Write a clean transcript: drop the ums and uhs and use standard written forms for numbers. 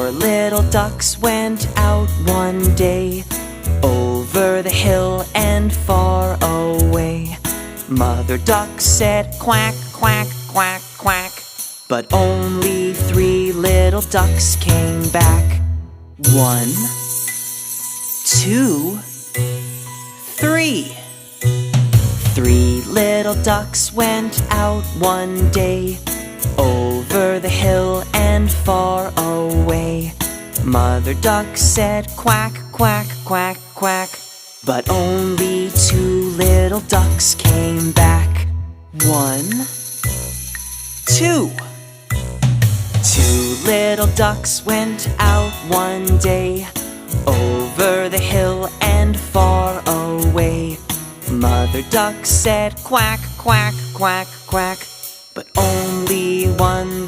4 little ducks went out one day, over the hill and far away. Mother duck said quack, quack, quack, quack, but only 3 little ducks came back. 1, 2, 3. 3 little ducks went out one day, over the hill and far away. Mother duck said quack, quack, quack, quack, but only 2 little ducks came back. 1, 2. 2 little ducks went out one day, over the hill and far away. Mother duck said quack, quack, quack, quack, but only 1